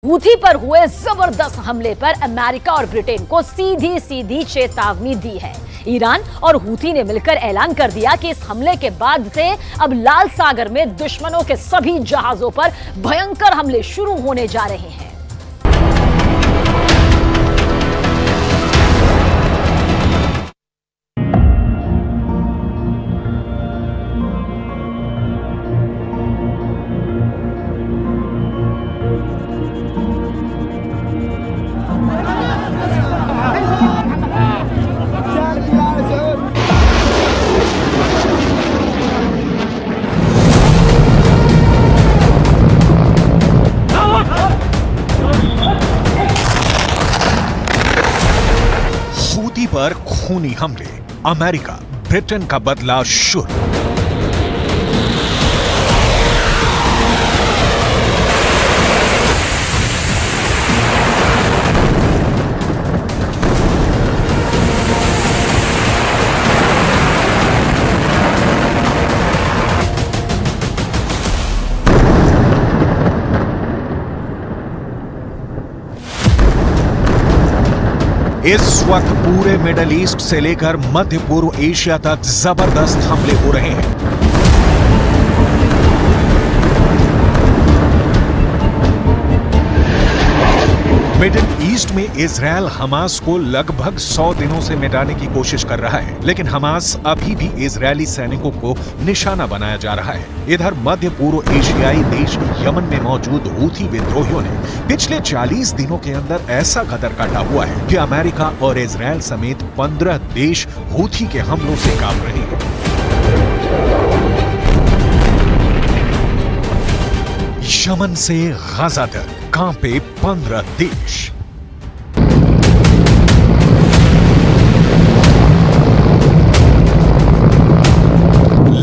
Houthi पर हुए जबरदस्त हमले पर अमेरिका और ब्रिटेन को सीधी सीधी चेतावनी दी है। ईरान और हूथी ने मिलकर ऐलान कर दिया कि इस हमले के बाद से अब लाल सागर में दुश्मनों के सभी जहाजों पर भयंकर हमले शुरू होने जा रहे हैं। हूथी पर खूनी हमले, अमेरिका ब्रिटेन का बदला शुरू। इस वक्त पूरे मिडल ईस्ट से लेकर मध्य पूर्व एशिया तक जबरदस्त हमले हो रहे हैं। मिडिल ईस्ट में इजरायल हमास को लगभग 100 दिनों से मिटाने की कोशिश कर रहा है, लेकिन हमास अभी भी इजरायली सैनिकों को निशाना बनाया जा रहा है। इधर मध्य पूर्व एशियाई देश यमन में मौजूद हूथी विद्रोहियों ने पिछले 40 दिनों के अंदर ऐसा कदर काटा हुआ है कि अमेरिका और इजरायल समेत 15 देश हूथी के हमलों से कांप रहे हैं। यमन से गाजा तक कांपे 15 देश।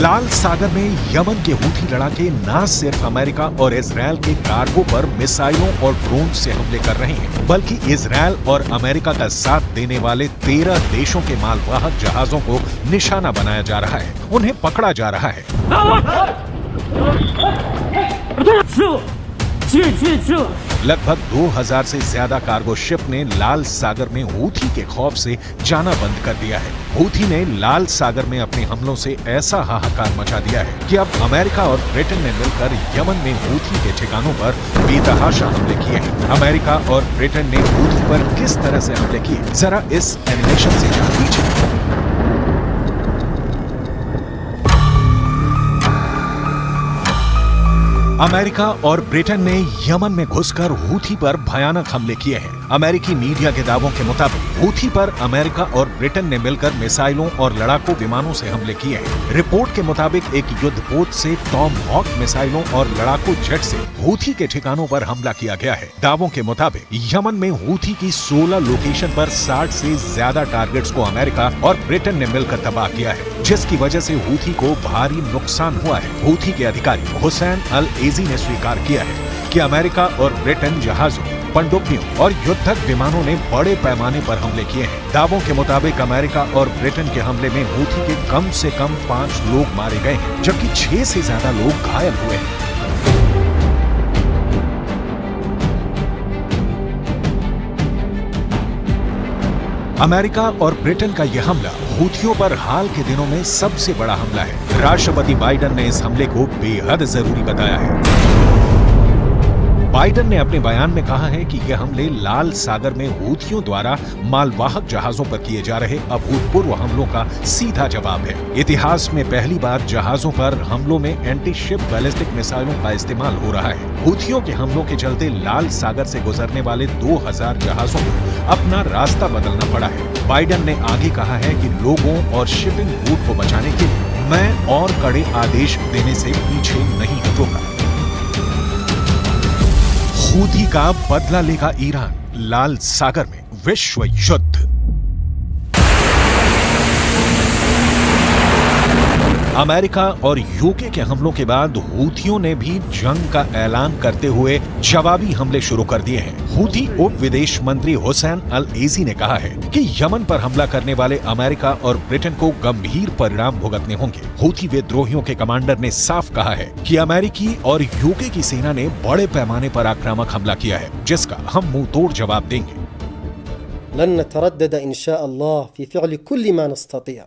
लाल सागर में यमन के हूथी लड़ाके न सिर्फ अमेरिका और इजरायल के कार्गो पर मिसाइलों और ड्रोन से हमले कर रहे हैं, बल्कि इजरायल और अमेरिका का साथ देने वाले 13 देशों के मालवाहक जहाजों को निशाना बनाया जा रहा है, उन्हें पकड़ा जा रहा है। लगभग 2000 से ज्यादा कार्गो शिप ने लाल सागर में हूथी के खौफ से जाना बंद कर दिया है। हूथी ने लाल सागर में अपने हमलों से ऐसा हाहाकार मचा दिया है कि अब अमेरिका और ब्रिटेन ने मिलकर यमन में हूथी के ठिकानों पर बेतहाशा हमले किए हैं। अमेरिका और ब्रिटेन ने हूथी पर किस तरह से हमले किए, जरा इस एनिमेशन से जान लीजिए। अमेरिका और ब्रिटेन ने यमन में घुसकर हूथी पर भयानक हमले किए हैं। अमेरिकी मीडिया के दावों के मुताबिक हूथी पर अमेरिका और ब्रिटेन ने मिलकर मिसाइलों और लड़ाकू विमानों से हमले किए हैं। रिपोर्ट के मुताबिक एक युद्धपोत से टॉम हॉक मिसाइलों और लड़ाकू जेट से हूथी के ठिकानों पर हमला किया गया है। दावों के मुताबिक यमन में हूथी की 16 लोकेशन पर 60 से ज्यादा टारगेट्स को अमेरिका और ब्रिटेन ने मिलकर तबाह किया है, जिसकी वजह से हूथी को भारी नुकसान हुआ है। हूथी के अधिकारी हुसैन अल एजी ने स्वीकार किया है कि अमेरिका और ब्रिटेन जहाजों, पनडुब्बियों और युद्धक विमानों ने बड़े पैमाने पर हमले किए हैं। दावों के मुताबिक अमेरिका और ब्रिटेन के हमले में हूथी के कम से कम 5 लोग मारे गए हैं, जबकि 6 से ज्यादा लोग घायल हुए हैं। अमेरिका और ब्रिटेन का यह हमला हूथियों पर हाल के दिनों में सबसे बड़ा हमला है। राष्ट्रपति बाइडेन ने इस हमले को बेहद जरूरी बताया है। बाइडेन ने अपने बयान में कहा है कि यह हमले लाल सागर में हूथियों द्वारा मालवाहक जहाजों पर किए जा रहे अभूतपूर्व हमलों का सीधा जवाब है। इतिहास में पहली बार जहाजों पर हमलों में एंटी शिप बैलिस्टिक मिसाइलों का इस्तेमाल हो रहा है। हूथियों के हमलों के चलते लाल सागर से गुजरने वाले 2000 जहाजों को अपना रास्ता बदलना पड़ा है। बाइडेन ने आगे कहा है कि लोगों और शिपिंग रूट को बचाने के लिए मैं और कड़े आदेश देने से पीछे नहीं हटूंगा। हूथी का बदला लेगा ईरान, लाल सागर में विश्व युद्ध। अमेरिका और यूके के हमलों के बाद हूथियों ने भी जंग का ऐलान करते हुए जवाबी हमले शुरू कर दिए हैं। हूथी उप विदेश मंत्री हुसैन अल एजी ने कहा है कि यमन पर हमला करने वाले अमेरिका और ब्रिटेन को गंभीर परिणाम भुगतने होंगे। हूथी विद्रोहियों के कमांडर ने साफ कहा है कि अमेरिकी और यूके की सेना ने बड़े पैमाने पर आक्रामक हमला किया है, जिसका हम मुंह तोड़ जवाब देंगे। लन नतरद्दद इंशाअल्लाह फी फ़िअल कुल्ल मा नस्ततिअ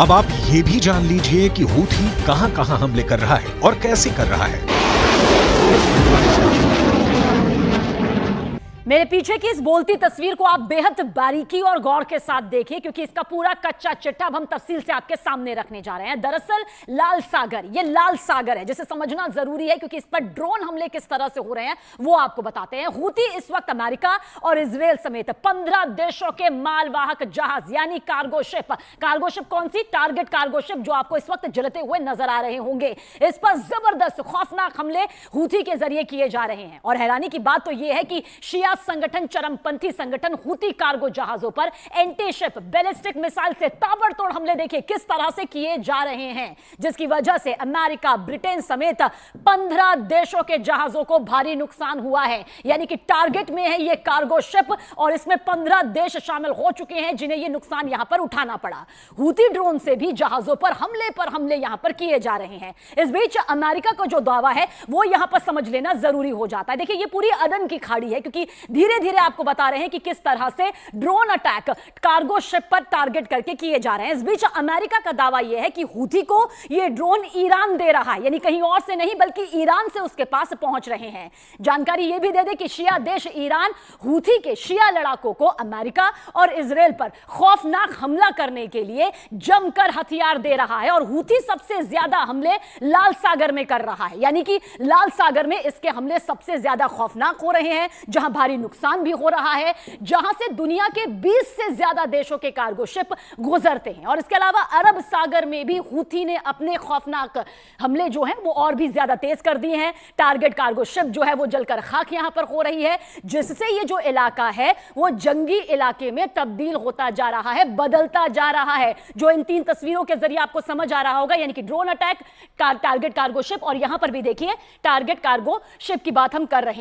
अब आप ये भी जान लीजिए कि हूथी कहां-कहां हमले कर रहा है और कैसे कर रहा है। मेरे पीछे की इस बोलती तस्वीर को आप बेहद बारीकी और गौर के साथ देखिए, क्योंकि इसका पूरा कच्चा चिट्ठा अब हम तफसील से आपके सामने रखने जा रहे हैं। दरअसल लाल सागर, ये लाल सागर है जिसे समझना जरूरी है, क्योंकि इस पर ड्रोन हमले किस तरह से हो रहे हैं वो आपको बताते हैं। हूथी इस वक्त अमेरिका और इजराइल समेत 15 देशों के मालवाहक जहाज यानी कार्गो शिप कौन सी? टारगेट कार्गो शिप, जो आपको इस वक्त जलते हुए नजर आ रहे होंगे, इस पर जबरदस्त खौफनाक हमले हूथी के जरिए किए जा रहे हैं। और हैरानी की बात तो यह है कि शिया संगठन, चरमपंथी संगठन हूथी कार्गो जहाजों पर एंटी शिप बैलिस्टिक मिसाइल से ताबड़तोड़ हमले देखिए किस तरह से किए जा रहे हैं, जिसकी वजह से अमेरिका, ब्रिटेन समेत 15 देशों के जहाजों को भारी नुकसान हुआ है। यानी कि टारगेट में है ये कार्गो शिप और इसमें 15 देश शामिल हो चुके हैं जिन्हें ये नुकसान यहां पर उठाना पड़ा। हूथी ड्रोन से भी जहाजों पर हमले यहां पर किए जा रहे हैं। इस बीच अमेरिका का जो दावा है वो यहां पर समझ लेना जरूरी हो जाता है। देखिए, ये पूरी अदन की खाड़ी है, क्योंकि धीरे धीरे आपको बता रहे हैं कि किस तरह से ड्रोन अटैक कार्गो शिप पर टारगेट करके किए जा रहे हैं। इस बीच अमेरिका का दावा यह है कि हूथी को यह ड्रोन ईरान दे रहा है, यानी कहीं और से नहीं बल्कि ईरान से उसके पास पहुंच रहे हैं। जानकारी यह भी दे दे कि शिया देश ईरान हूथी के शिया लड़ाकों को अमेरिका और इजराइल पर खौफनाक हमला करने के लिए जमकर हथियार दे रहा है, और हूथी सबसे ज्यादा हमले लाल सागर में कर रहा है। यानी कि लाल सागर में इसके हमले सबसे ज्यादा खौफनाक हो रहे हैं, जहां भारी नुकसान भी हो रहा है, जहां से दुनिया के 20 से ज्यादा देशों के कार्गो शिप गुजरते हैं। और इसके अलावा अरब सागर में भी हूथी ने अपने खौफनाक हमले जो हैं वो और भी ज्यादा तेज कर दिए हैं। टारगेट कार्गो शिप जो है वो जलकर खाक यहां पर हो रही है, जिससे ये जो इलाका है वो जंगी इलाके में तब्दील होता जा रहा है, बदलता जा रहा है, जो इन 3 तस्वीरों के जरिए आपको समझ आ रहा होगा। यानी कि drone attack, target cargo ship, और यहां पर भी देखिए टारगेट कार्गो शिप की बात हम कर रहे हैं।